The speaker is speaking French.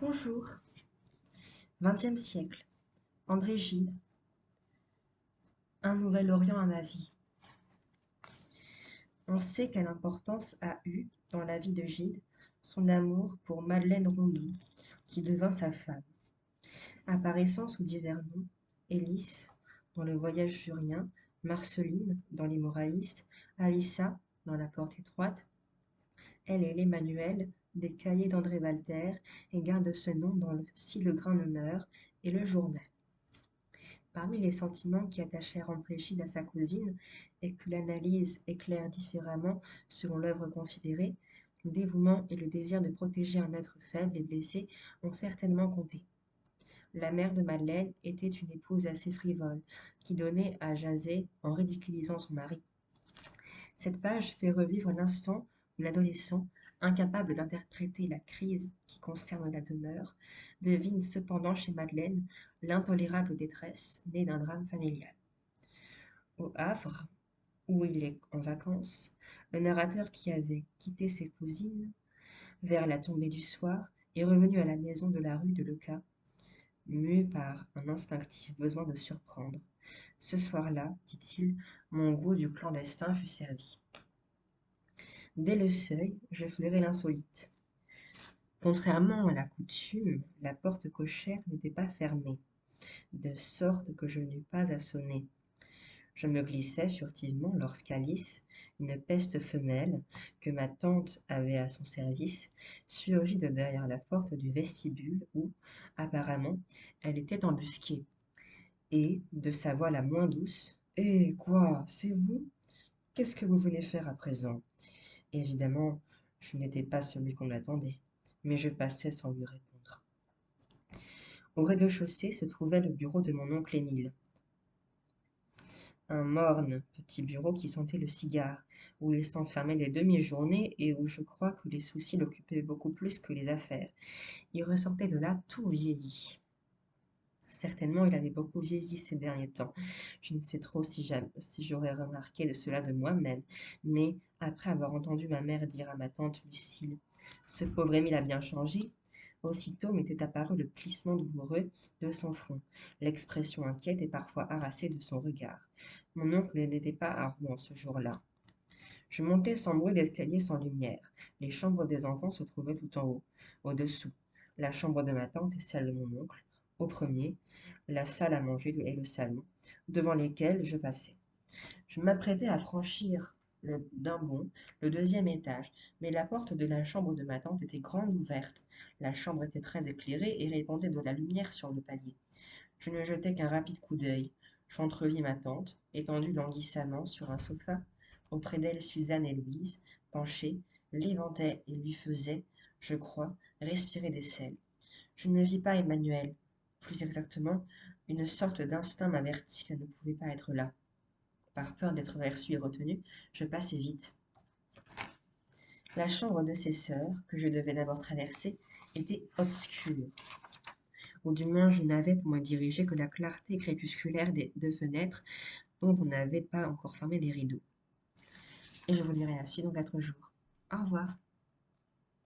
Bonjour. 20e siècle. André Gide. Un nouvel Orient à ma vie. On sait quelle importance a eu, dans la vie de Gide, son amour pour Madeleine Rondeau, qui devint sa femme. Apparaissant sous divers noms, Hélice, dans Le Voyage jurien, Marceline, dans Les Moralistes, Alissa, dans La Porte étroite, elle est l'Emmanuel des Cahiers d'André Walter et garde ce nom dans Si le grain ne meurt et Le Journal. Parmi les sentiments qui attachèrent André Gide à sa cousine, et que l'analyse éclaire différemment selon l'œuvre considérée, le dévouement et le désir de protéger un être faible et blessé ont certainement compté. La mère de Madeleine était une épouse assez frivole, qui donnait à jaser en ridiculisant son mari. Cette page fait revivre l'instant où l'adolescent, incapable d'interpréter la crise qui concerne la demeure, devine cependant chez Madeleine l'intolérable détresse née d'un drame familial. Au Havre, où il est en vacances, le narrateur qui avait quitté ses cousines vers la tombée du soir est revenu à la maison de la rue de Leucas, mu par un instinctif besoin de surprendre. Ce soir-là, dit-il, mon goût du clandestin fut servi. Dès le seuil, je flairai l'insolite. Contrairement à la coutume, la porte cochère n'était pas fermée, de sorte que je n'eus pas à sonner. Je me glissai furtivement lorsqu'Alice, une peste femelle que ma tante avait à son service, surgit de derrière la porte du vestibule où, apparemment, elle était embusquée, et, de sa voix la moins douce, « Eh quoi, c'est vous? Qu'est-ce que vous venez faire à présent ?» Évidemment, je n'étais pas celui qu'on attendait, mais je passais sans lui répondre. Au rez-de-chaussée se trouvait le bureau de mon oncle Émile, un morne petit bureau qui sentait le cigare, où il s'enfermait des demi-journées et où je crois que les soucis l'occupaient beaucoup plus que les affaires. Il ressortait de là tout vieilli. Certainement, il avait beaucoup vieilli ces derniers temps. Je ne sais trop si j'aurais remarqué de cela de moi-même, mais après avoir entendu ma mère dire à ma tante Lucile, ce pauvre Émile a bien changé, aussitôt m'était apparu le plissement douloureux de son front, l'expression inquiète et parfois harassée de son regard. Mon oncle n'était pas à Rouen ce jour-là. Je montai sans bruit l'escalier sans lumière. Les chambres des enfants se trouvaient tout en haut, au-dessous. La chambre de ma tante et celle de mon oncle, au premier, la salle à manger et le salon, devant lesquels je passais. Je m'apprêtais à franchir d'un bond le deuxième étage, mais la porte de la chambre de ma tante était grande ouverte. La chambre était très éclairée et répandait de la lumière sur le palier. Je ne jetai qu'un rapide coup d'œil. J'entrevis ma tante, étendue languissamment sur un sofa. Auprès d'elle, Suzanne et Louise, penchées, l'éventaient et lui faisaient, je crois, respirer des sels. Je ne vis pas Emmanuel. Plus exactement, une sorte d'instinct m'avertit qu'elle ne pouvait pas être là. Par peur d'être aperçue et retenue, je passai vite. La chambre de ses sœurs, que je devais d'abord traverser, était obscure, ou du moins je n'avais pour me diriger que la clarté crépusculaire des deux fenêtres dont on n'avait pas encore fermé les rideaux. Et je vous dirai la suite dans 4 jours. Au revoir.